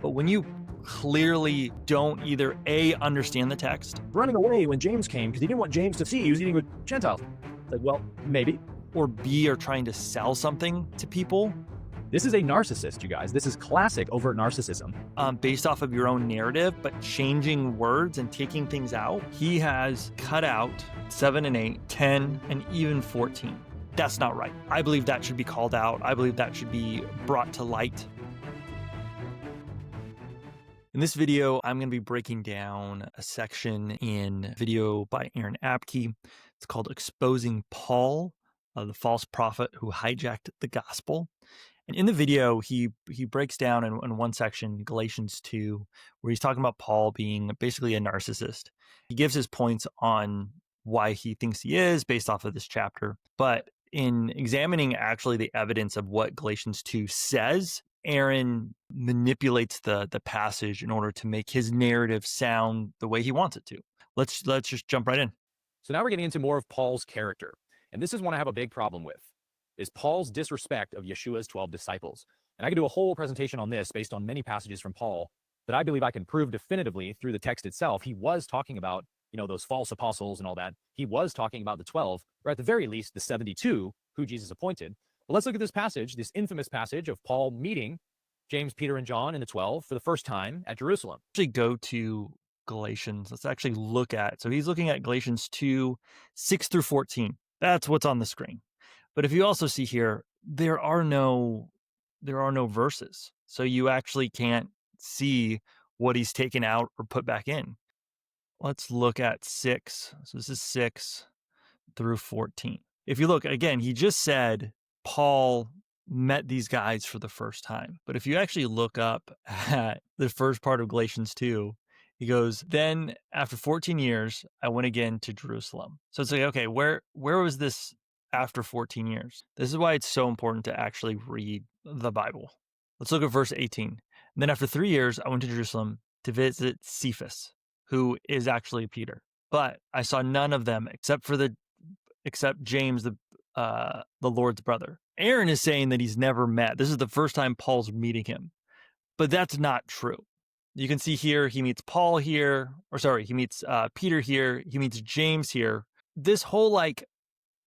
But when you clearly don't either A, understand the text, Running away when James came because he didn't want James to see he was eating with Gentiles. Like, well, maybe. or B, are trying to sell something to people This is a narcissist, you guys. This is classic overt narcissism. based off of your own narrative, but changing words and taking things out, he has cut out 7 and 8, 10, and even 14. That's not right. I believe that should be called out. I believe that should be brought to light. In this video, I'm going to be breaking down a section in a video by Abke. It's called Exposing Paul, the false prophet who hijacked the gospel. And in the video, he breaks down in one section, Galatians 2, where he's talking about Paul being basically a narcissist. He gives his points on why he thinks he is based off of this chapter. But in examining actually the evidence of what Galatians 2 says, Aaron manipulates the passage in order to make his narrative sound the way he wants it to. Let's just jump right in. So now we're getting into more of Paul's character. And this is one I have a big problem with, is Paul's disrespect of Yeshua's 12 disciples. And I could do a whole presentation on this based on many passages from Paul that I believe I can prove definitively through the text itself. He was talking about, those false apostles and all that. He was talking about the 12, or at the very least, the 72 who Jesus appointed. But let's look at this passage, this infamous passage of Paul meeting James, Peter, and John and the 12 for the first time at Jerusalem. Actually go to Galatians. Let's actually look at, so he's looking at Galatians 2, 6 through 14. That's what's on the screen. But if you also see here, there are no verses. So you actually can't see what he's taken out or put back in. Let's look at 6. So this is 6 through 14. If you look, again, he just said Paul met these guys for the first time. But if you actually look up at the first part of Galatians 2, he goes, then after 14 years, I went again to Jerusalem. So it's like, okay, where was this after 14 years? This is why it's so important to actually read the Bible. Let's look at verse 18. And then after 3 years, I went to Jerusalem to visit Cephas, who is actually Peter. But I saw none of them except James, the Lord's brother. Aaron is saying that he's never met. This is the first time Paul's meeting him. But that's not true. You can see here, he meets Paul here, he meets Peter here, he meets James here. This whole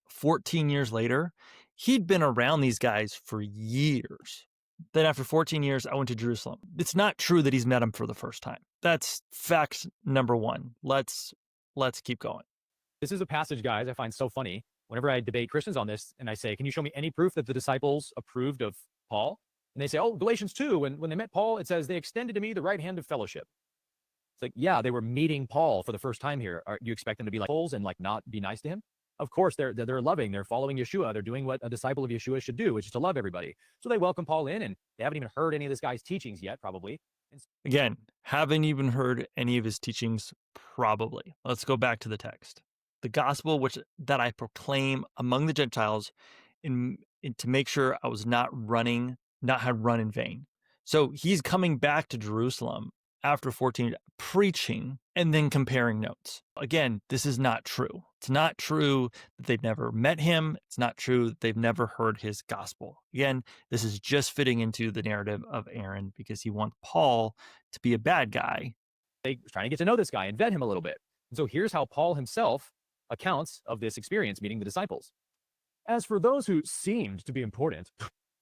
14 years later, he'd been around these guys for years. Then after 14 years, I went to Jerusalem. It's not true that he's met him for the first time. That's fact number one. Let's keep going. This is a passage, guys, I find so funny. Whenever I debate Christians on this and I say, can you show me any proof that the disciples approved of Paul? And they say, oh, Galatians 2, when they met Paul, it says they extended to me the right hand of fellowship. It's like, yeah, they were meeting Paul for the first time here. Do you expect them to be like fools and not be nice to him? Of course, they're loving, they're following Yeshua. They're doing what a disciple of Yeshua should do, which is to love everybody. So they welcome Paul in, and they haven't even heard any of this guy's teachings yet, probably. Again, haven't even heard any of his teachings, probably. Let's go back to the text. The gospel that I proclaim among the Gentiles to make sure I was not had run in vain. So he's coming back to Jerusalem after 14, preaching and then comparing notes. Again, this is not true. It's not true that they've never met him. It's not true that they've never heard his gospel. Again, this is just fitting into the narrative of Aaron because he wants Paul to be a bad guy. They're trying to get to know this guy and vet him a little bit. And so here's how Paul himself accounts of this experience meeting the disciples. As for those who seemed to be important,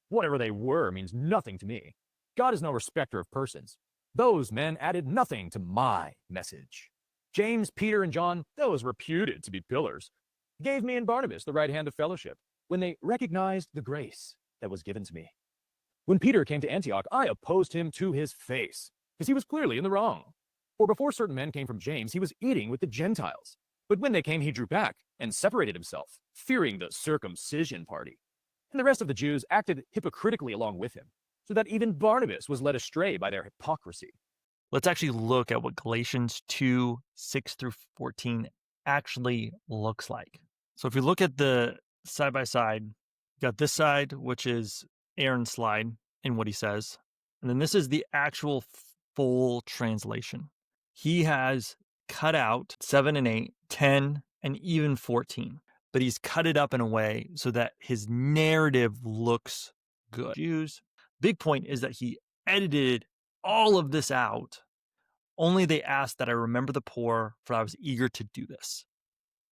whatever they were means nothing to me. God is no respecter of persons. Those men added nothing to my message. James, Peter, and John, those reputed to be pillars, gave me and Barnabas the right hand of fellowship when they recognized the grace that was given to me. When Peter came to Antioch, I opposed him to his face, because he was clearly in the wrong. For before certain men came from James, he was eating with the Gentiles. But when they came, he drew back and separated himself, fearing the circumcision party. And the rest of the Jews acted hypocritically along with him, so that even Barnabas was led astray by their hypocrisy. Let's actually look at what Galatians 2, 6 through 14 actually looks like. So if you look at the side by side, you got this side, which is Aaron's slide and what he says. And then this is the actual full translation. He has cut out 7 and 8, 10, and even 14. But he's cut it up in a way so that his narrative looks good. Jews. Big point is that he edited all of this out. Only they asked that I remember the poor, for I was eager to do this.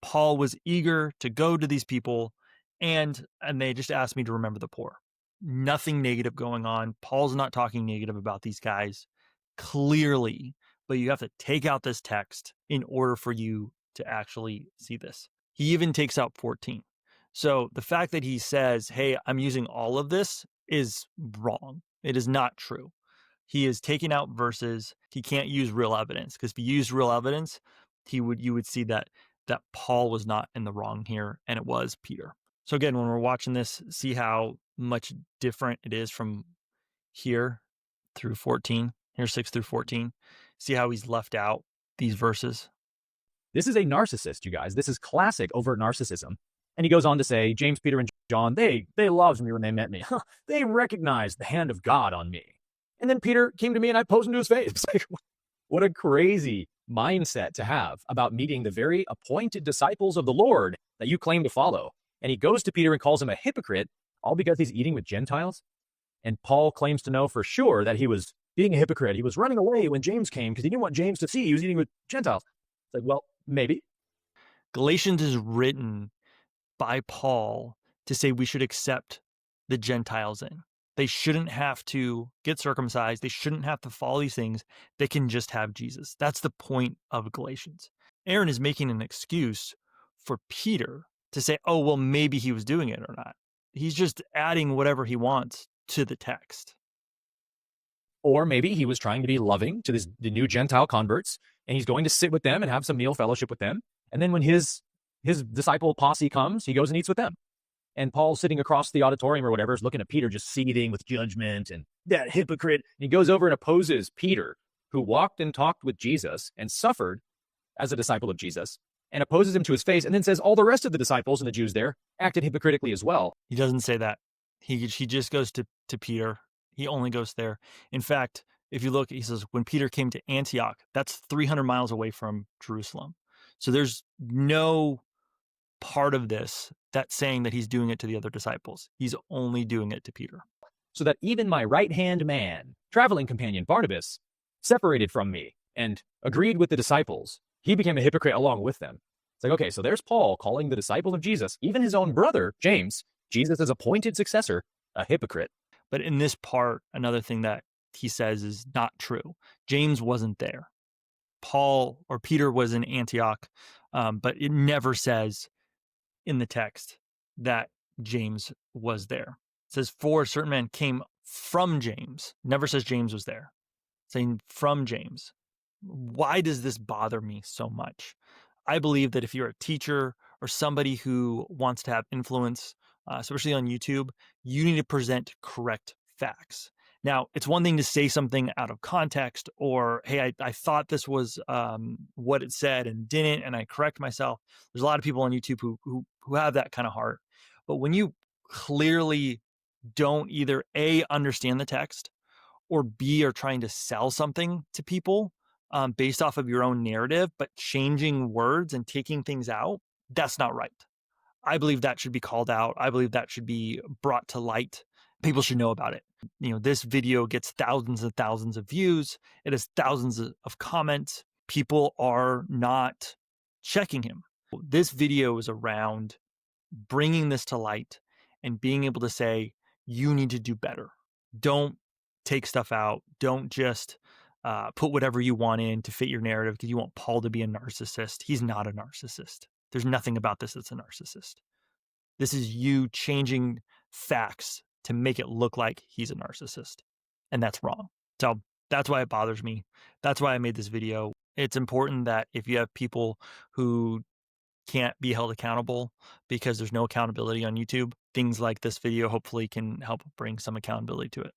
Paul was eager to go to these people, and they just asked me to remember the poor. Nothing negative going on. Paul's not talking negative about these guys, clearly, but you have to take out this text in order for you to actually see this. He even takes out 14. So the fact that he says, hey, I'm using all of this is wrong. It is not true. He is taking out verses. He can't use real evidence, because if he used real evidence, you would see that Paul was not in the wrong here, and it was Peter. So again, when we're watching this, see how much different it is from here through 14, here 6 through 14. See how he's left out these verses. This is a narcissist, you guys. This is classic overt narcissism. And he goes on to say, James, Peter, and John, they loved me when they met me. They recognized the hand of God on me. And then Peter came to me and I posed into his face. It's like, what a crazy mindset to have about meeting the very appointed disciples of the Lord that you claim to follow. And he goes to Peter and calls him a hypocrite, all because he's eating with Gentiles. And Paul claims to know for sure that he was being a hypocrite. He was running away when James came because he didn't want James to see he was eating with Gentiles. It's like, well, maybe. Galatians is written by Paul to say we should accept the Gentiles in. They shouldn't have to get circumcised. They shouldn't have to follow these things. They can just have Jesus. That's the point of Galatians. Aaron is making an excuse for Peter to say, oh, well, maybe he was doing it or not. He's just adding whatever he wants to the text. Or maybe he was trying to be loving to the new Gentile converts, and he's going to sit with them and have some meal fellowship with them. And then when his disciple posse comes, he goes and eats with them. And Paul's sitting across the auditorium or whatever is looking at Peter just seething with judgment and that hypocrite. And he goes over and opposes Peter, who walked and talked with Jesus and suffered as a disciple of Jesus, and opposes him to his face, and then says all the rest of the disciples and the Jews there acted hypocritically as well. He doesn't say that. He just goes to Peter. He only goes there. In fact, if you look, he says, when Peter came to Antioch, that's 300 miles away from Jerusalem. So there's no part of this that's saying that he's doing it to the other disciples. He's only doing it to Peter. So that even my right-hand man, traveling companion Barnabas, separated from me and agreed with the disciples. He became a hypocrite along with them. It's like, okay, so there's Paul calling the disciple of Jesus, even his own brother, James, Jesus' appointed successor, a hypocrite. But in this part, another thing that he says is not true. James wasn't there. Paul or Peter was in Antioch, but it never says in the text that James was there. It says, for a certain man came from James. Never says James was there. Saying from James. Why does this bother me so much? I believe that if you're a teacher or somebody who wants to have influence, especially on YouTube, you need to present correct facts. Now, it's one thing to say something out of context, or, hey, I thought this was what it said and didn't, and I correct myself. There's a lot of people on YouTube who have that kind of heart. But when you clearly don't either A, understand the text, or B, are trying to sell something to people based off of your own narrative, but changing words and taking things out, that's not right. I believe that should be called out. I believe that should be brought to light. People should know about it. You know, this video gets thousands and thousands of views. It has thousands of comments. People are not checking him. This video is around bringing this to light and being able to say, you need to do better. Don't take stuff out. Don't just put whatever you want in to fit your narrative because you want Paul to be a narcissist. He's not a narcissist. There's nothing about this that's a narcissist. This is you changing facts to make it look like he's a narcissist. And that's wrong. So that's why it bothers me. That's why I made this video. It's important that if you have people who can't be held accountable because there's no accountability on YouTube, things like this video hopefully can help bring some accountability to it.